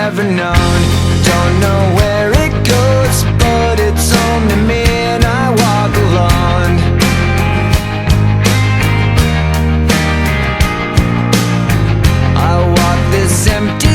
never known. Don't know where it goes, but it's home to me, and I walk alone. I walk this empty